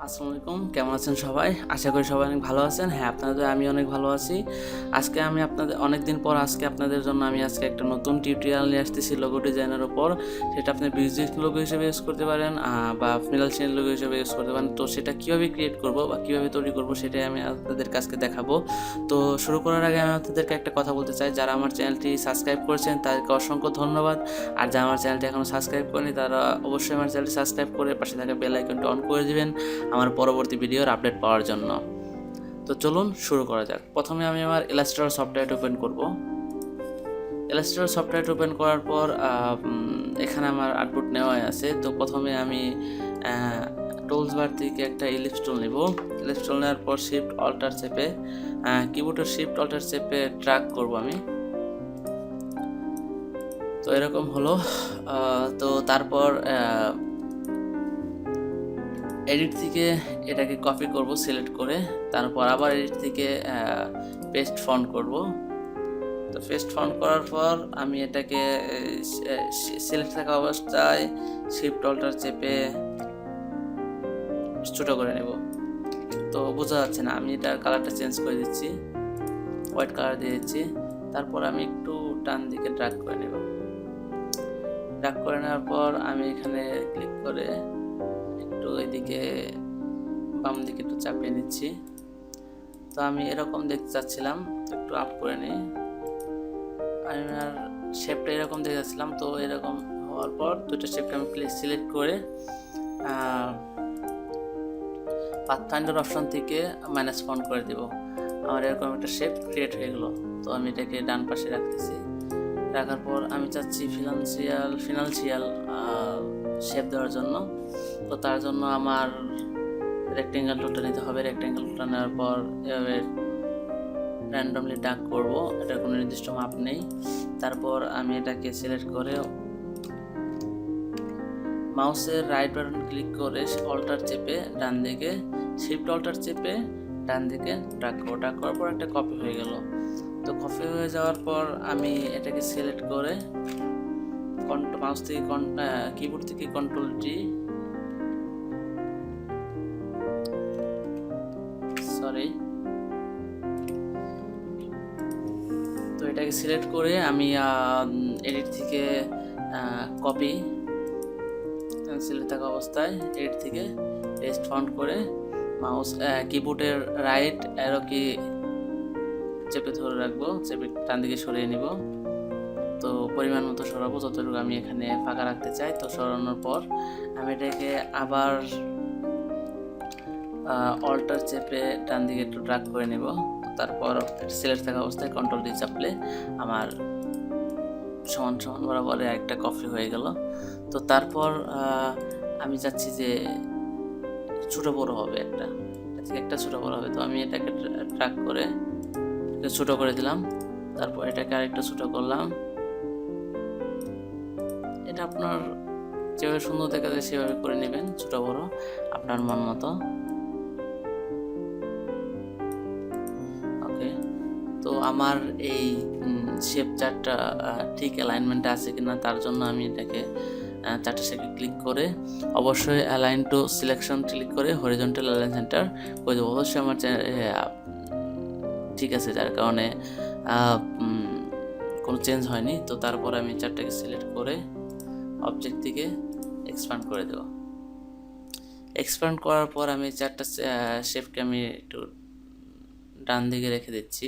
আসসালামু আলাইকুম, কেমন আছেন সবাই? আশা করি সবাই অনেক ভালো আছেন। হ্যাঁ, আপনাদের আমি অনেক ভালো আছি। আজকে আমি আপনাদের অনেকদিন পর আপনাদের জন্য আজকে একটা নতুন টিউটোরিয়াল নিয়ে আসতেছি লোগো ডিজাইনের উপর। সেটা আপনি বিজনেস লোগো হিসেবে ইউজ করতে পারেন বা ফিনান্সিয়াল লোগো হিসেবে ইউজ করতে পারেন। তো সেটা কীভাবে ক্রিয়েট করব বা কীভাবে তৈরি করব সেটাই আমি আপনাদের কাছে দেখাবো। তো শুরু করার আগে আমি আপনাদেরকে একটা কথা বলতে চাই, যারা আমার চ্যানেলটি সাবস্ক্রাইব করেছেন তাদেরকে অসংখ্য ধন্যবাদ। আর যারা আমার চ্যানেলটি এখনও সাবস্ক্রাইব করেনি তারা অবশ্যই আমার চ্যানেলটি সাবস্ক্রাইব করে পাশে থাকা বেল আইকনটি অন করে দিবেন আমার পরবর্তী ভিডিওর আপডেট পাওয়ার জন্য। তো চলুন শুরু করা যাক। প্রথমে আমি আমার ইলাস্ট্রেটর সফটওয়্যারটি ওপেন করব। ইলাস্ট্রেটর সফটওয়্যারটি ওপেন করার পর এখানে আমার আউটপুট নেওয়াই আছে। তো প্রথমে আমি টুলস বার থেকে একটা ইলিপস টুল নেব। ইলিপস টুল নেওয়ার পর শিফট অল্টার চেপে কিবোর্ডের শিফট অল্টার চেপে ট্র্যাক করব আমি। তো এরকম হলো। তো তারপর এডিট থেকে এটাকে কপি করব সিলেক্ট করে, তারপর আবার এডিট থেকে পেস্ট ফন্ট করব। তো পেস্ট ফন্ট করার পর আমি এটাকে সিলেক্ট থাকা অবস্থায় শিফট অল্টার চেপে ছোট করে নেব। তো বোঝা যাচ্ছে না, আমি এটার কালারটা চেঞ্জ করে দিচ্ছি, হোয়াইট কালার দিয়ে দিচ্ছি। তারপর আমি একটু ডান দিকে ড্র্যাগ করে নেব। ড্র্যাগ করে নেওয়ার পর আমি এখানে ক্লিক করে একটু এদিকে বাম দিকে একটু চাপিয়ে নিচ্ছি। তো আমি এরকম দেখতে চাচ্ছিলাম, তো একটু আপ করে নিই। আমি আর শেপটা এরকম দেখতে চাচ্ছিলাম। তো এরকম হওয়ার পর দুটো শেপটা আমি সিলেক্ট করে পাথফাইন্ডার অপশন থেকে মাইনাস ফন্ট করে দেব। আমার এরকম একটা শেপ ক্রিয়েট হয়ে গেলো। তো আমি এটাকে ডান পাশে রাখতেছি। রাখার পর আমি চাচ্ছি ফিনান্সিয়াল শেপ দেওয়ার জন্য। তো তার জন্য আমার রেক্টেঙ্গেল টুলটা নিতে হবে। রেক্টেঙ্গেল টুলটা নেওয়ার পর এভাবে র্যান্ডমলি ডাক করব, এটার কোনো নির্দিষ্ট মাপ নেই। তারপর আমি এটাকে সিলেক্ট করে মাউসের রাইট বাটন ক্লিক করে অল্টার চেপে ডান দিকে, শিফট অল্টার চেপে ডান দিকে ড্র্যাগ করব। ড্র্যাগ করার পর একটা কপি হয়ে গেল। তো কপি হয়ে যাওয়ার পর আমি এটাকে সিলেক্ট করে মাউস থেকে কিবোর্ড থেকে কন্ট্রোল টি তো এটাকে সিলেক্ট করে আমি এডিট থেকে কপি সিলেক্ট থাকা অবস্থায় এডিট থেকে পেস্ট ফন্ট করে মাউস কিবোর্ডের রাইট অ্যারো কি চেপে ধরে রাখবো, চেপে ডান দিকে সরিয়ে নিব। তো পরিমাণ মতো সরাবো যতটুকু আমি এখানে ফাঁকা রাখতে চাই। তো সরানোর পর আমি এটাকে আবার অল্টার চেপে ডান দিকে একটু ড্র্যাগ করে নেব। তারপর সিলেক্ট থাকা অবস্থায় কন্ট্রোল ডি চাপলে আমার সমান সমান বরাবর একটা কপি হয়ে গেল। তো তারপর আমি চাচ্ছি যে ছোটো বড় হবে, একটা ছোটো বড় হবে। তো আমি এটাকে ট্র্যাক করে ছোটো করে দিলাম। তারপর এটাকে আরেকটা ছোটো করলাম। এটা আপনার যেভাবে সুন্দর দেখা যায় সেভাবে করে নেবেন, ছোটো বড় আপনার মন মতো। ওকে, তো আমার এই শেপ চারটা ঠিক অ্যালাইনমেন্টে আছে কিনা তার জন্য আমি এটাকে চারটা শেপে ক্লিক করে অবশ্যই অ্যালাইন টু সিলেকশন ক্লিক করে হরিজন্টাল অ্যালাইন সেন্টার করে দেবো। অবশ্যই আমার ঠিক আছে, যার কারণে কোনো চেঞ্জ হয়নি। তো তারপর আমি চারটাকে সিলেক্ট করে অবজেক্ট থেকে এক্সপ্যান্ড করে দেব। এক্সপ্যান্ড করার পর আমি চারটা শেপকে আমি একটু ডান দিকে রেখে দিচ্ছি।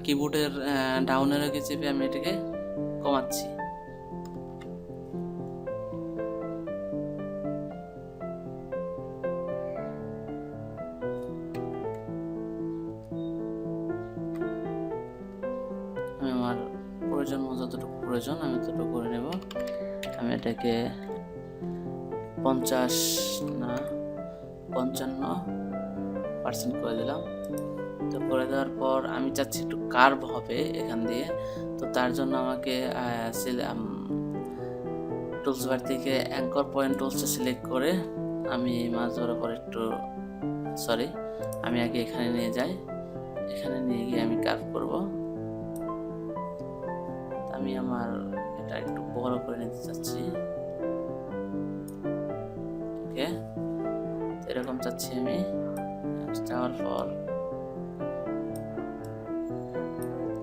কিবোর্ডের ডাউনের আগে চেপে আমি এটাকে কমাচ্ছি। আমি আমার প্রয়োজন মতো যতটুকু প্রয়োজন আমি ততটুকু করে নেব। আমি এটাকে 50 না 55% করে দিলাম। তো করে দেওয়ার পর আমি চাচ্ছি একটু কার্ভ হবে এখান দিয়ে। তো তার জন্য আমাকে টুলস বার থেকে অ্যাঙ্কর পয়েন্ট টুলসটা সিলেক্ট করে আমি মাছ ধরার পর আমি আগে এখানে নিয়ে যাই। এখানে নিয়ে গিয়ে আমি কার্ভ করব। আমি আমার এটা একটু বড় করে নিতে চাচ্ছি। ওকে, এরকম চাচ্ছি আমি। যাওয়ার পর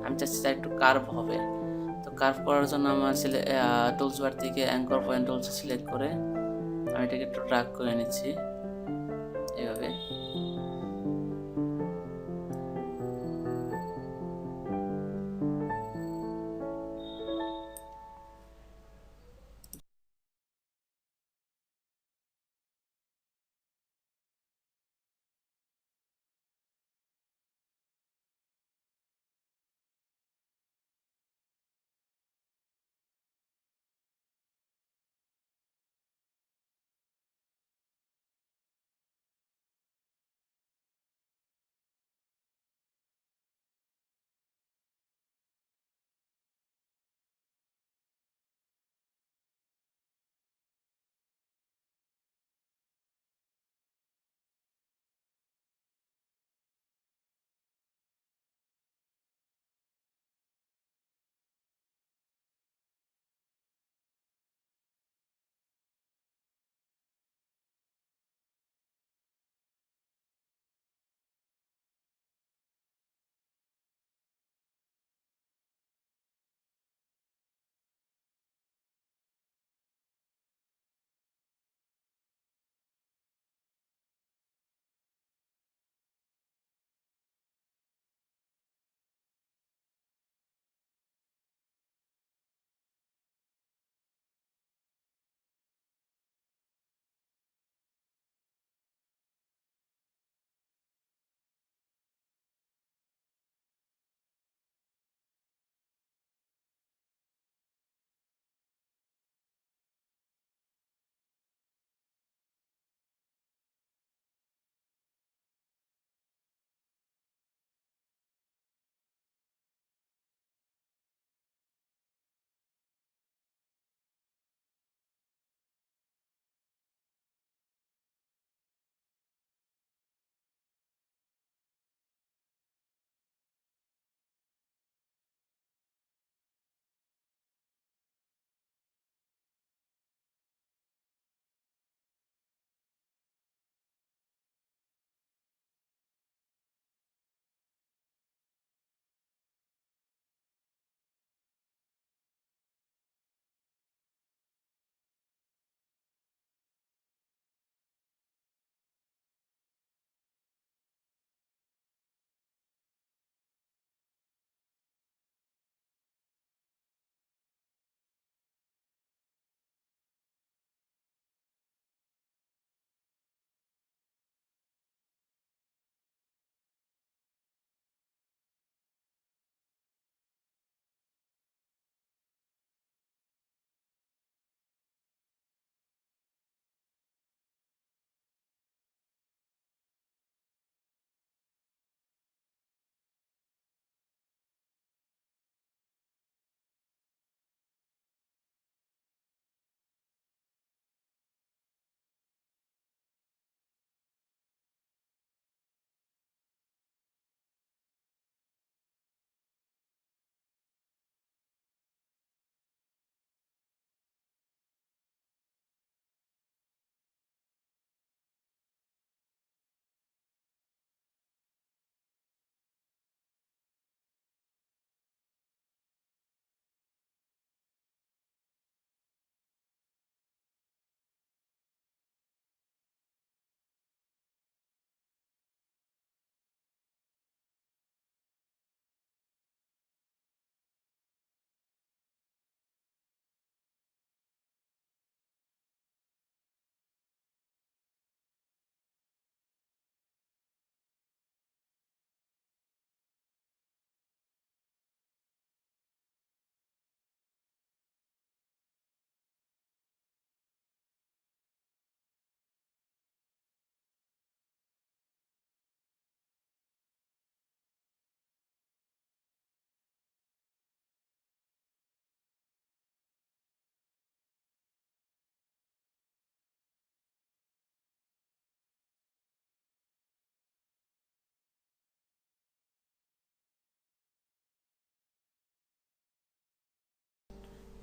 আমি চাচ্ছি এটা একটু কার্ভ হবে। তো কার্ভ করার জন্য আমার টুলস বার থেকে অ্যাঙ্কর পয়েন্ট টুলস সিলেক্ট করে আমি এটাকে একটু ড্র্যাগ করে নিচ্ছি এভাবে।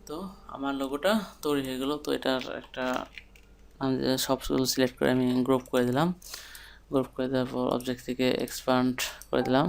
তো আমার লোগোটা তৈরি হয়ে গেল। তো এটার একটা আমি সবগুলো সিলেক্ট করে আমি গ্রুপ করে দিলাম। গ্রুপ করে দেওয়ার পর অবজেক্ট থেকে এক্সপান্ড করে দিলাম।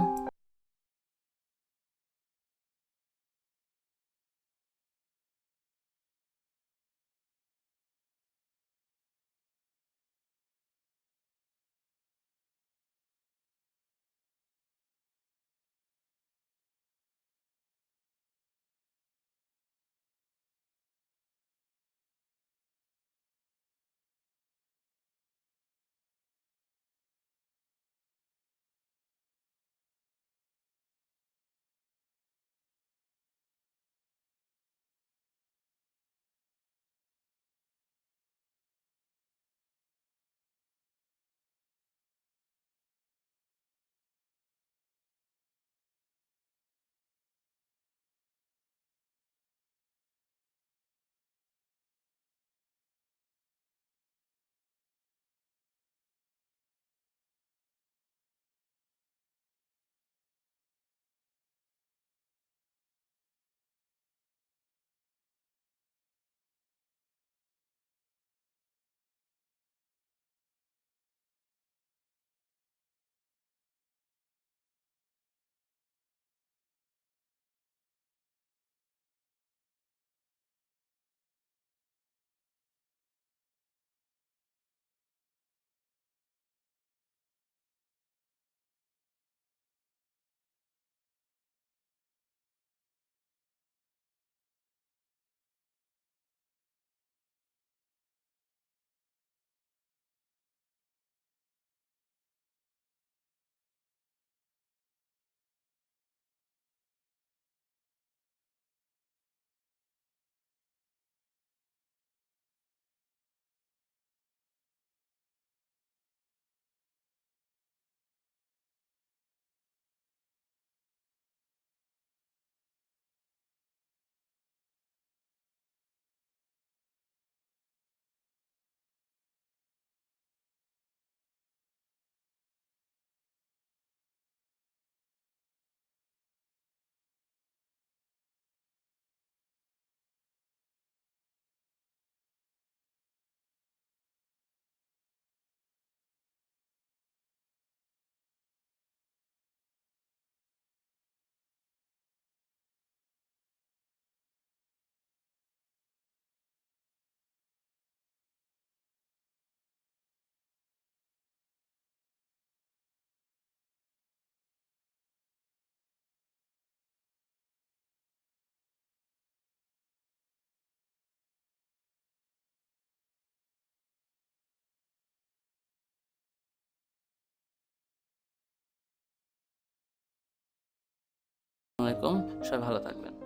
আসসালামু আলাইকুম, সবাই ভালো থাকবেন।